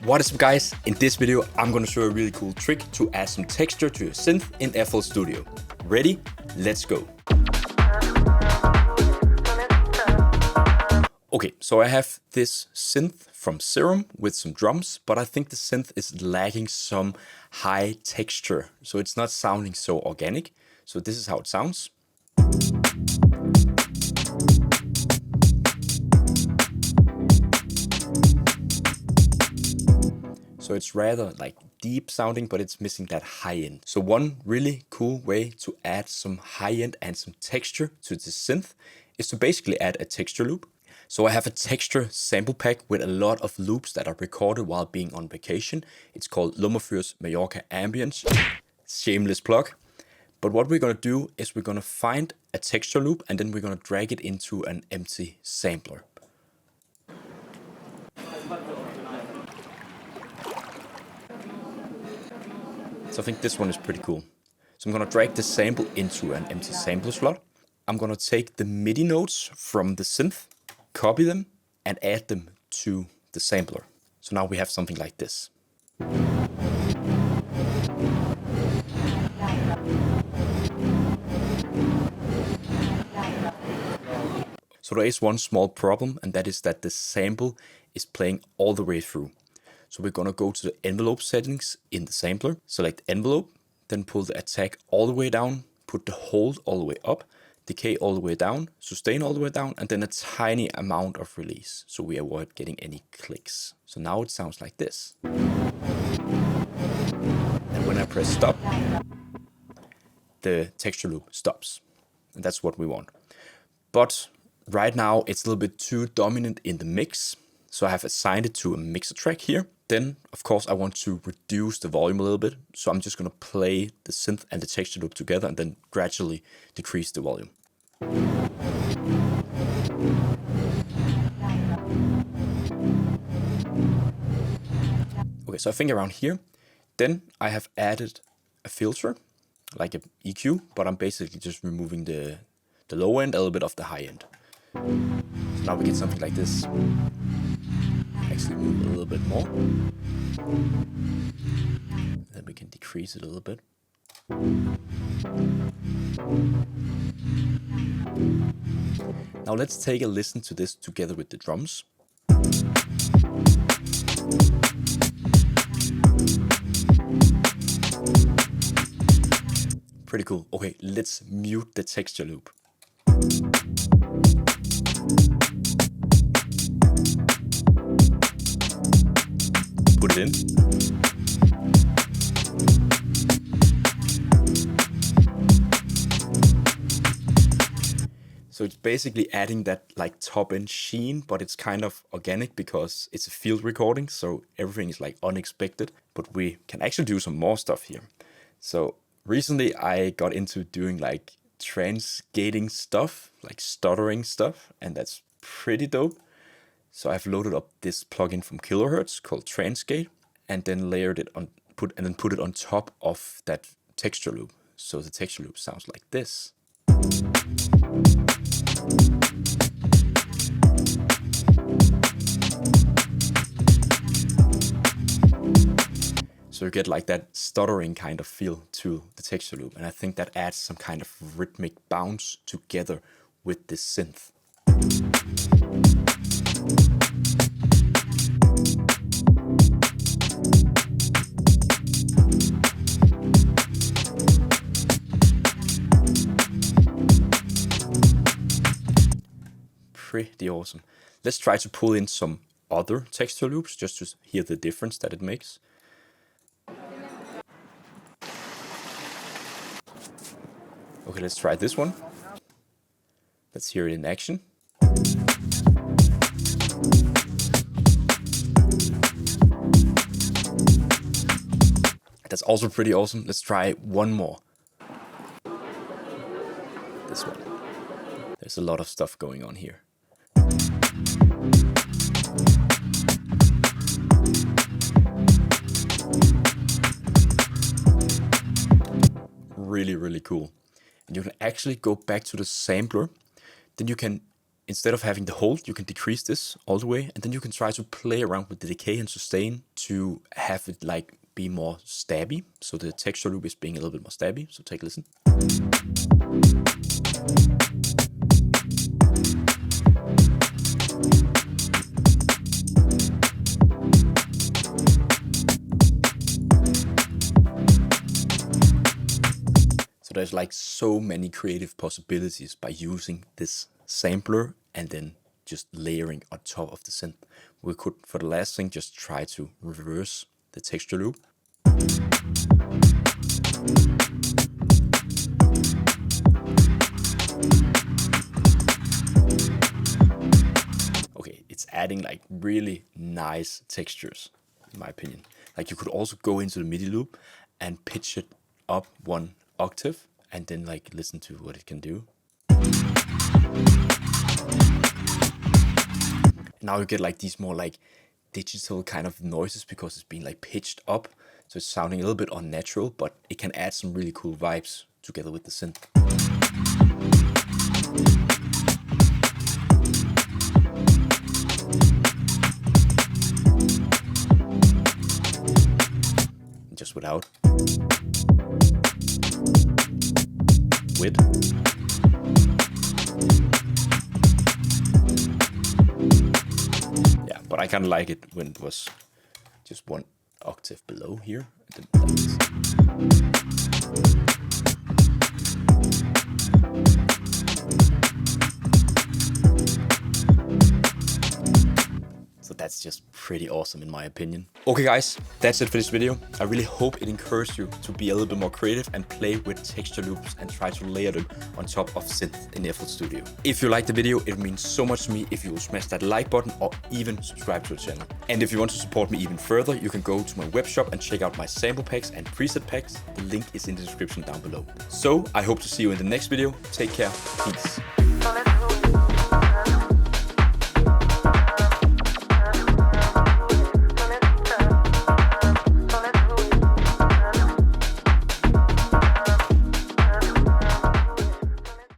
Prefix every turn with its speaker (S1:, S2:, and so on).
S1: What is up guys, in this video I'm gonna show a really cool trick to add some texture to your synth in FL Studio. Ready? Let's go! Okay, so I have this synth from Serum with some drums, but I think the synth is lacking some high texture, so it's not sounding so organic. So this is how it sounds. So it's rather like deep sounding, but it's missing that high end. So one really cool way to add some high end and some texture to this synth is to basically add a texture loop. So I have a texture sample pack with a lot of loops that are recorded while being on vacation. It's called Lummerfyr's Mallorca Ambience. Shameless plug. But what we're gonna do is we're gonna find a texture loop and then we're gonna drag it into an empty sampler. So I think this one is pretty cool. So I'm gonna drag the sample into an empty sampler slot. I'm gonna take the MIDI notes from the synth, copy them, and add them to the sampler. So now we have something like this. So there is one small problem, and that is that the sample is playing all the way through. So we're gonna go to the envelope settings in the sampler, select envelope, then pull the attack all the way down, put the hold all the way up, decay all the way down, sustain all the way down, and then a tiny amount of release, so we avoid getting any clicks. So now it sounds like this. And when I press stop, the texture loop stops. And that's what we want. But right now it's a little bit too dominant in the mix, so I have assigned it to a mixer track here. Then, of course, I want to reduce the volume a little bit, so I'm just gonna play the synth and the texture loop together and then gradually decrease the volume. Okay, so I think around here. Then I have added a filter, like an EQ, but I'm basically just removing the low end, a little bit of the high end. So now we get something like this. Actually move a little bit more. Then we can decrease it a little bit. Now let's take a listen to this together with the drums. Pretty cool. Okay, let's mute the texture loop. Put it in. So it's basically adding that like top end sheen, but it's kind of organic because it's a field recording, so everything is like unexpected. But we can actually do some more stuff here. So recently I got into doing like trance gating stuff, like stuttering stuff, and that's pretty dope. So I've loaded up this plugin from Kilohertz called Trance Gate, and then layered it on, put it on top of that texture loop. So the texture loop sounds like this. So you get like that stuttering kind of feel to the texture loop, and I think that adds some kind of rhythmic bounce together with this synth. Pretty awesome. Let's try to pull in some other texture loops just to hear the difference that it makes. Okay, let's try this one. Let's hear it in action. That's also pretty awesome. Let's try one more. This one. There's a lot of stuff going on here. Really, really cool. And you can actually go back to the sampler. Then you can instead of having the hold, you can decrease this all the way, and then you can try to play around with the decay and sustain to have it like be more stabby. So the texture loop is being a little bit more stabby. So take a listen. So there's like so many creative possibilities by using this sampler and then just layering on top of the synth. We could, for the last thing, just try to reverse the texture loop. Okay, it's adding like really nice textures, in my opinion. Like you could also go into the MIDI loop and pitch it up 1 octave and then like listen to what it can do. Now you get like these more like digital kind of noises because it's being like pitched up, so it's sounding a little bit unnatural, but it can add some really cool vibes together with the synth. Just without. With. Yeah, but I kind of like it when it was just 1 octave below here. So that's just pretty awesome in my opinion. Okay guys, that's it for this video. I really hope it encouraged you to be a little bit more creative and play with texture loops and try to layer them on top of synth in FL Studio. If you liked the video, it means so much to me if you will smash that like button or even subscribe to the channel. And if you want to support me even further, you can go to my web shop and check out my sample packs and preset packs. The link is in the description down below. So I hope to see you in the next video. Take care. Peace.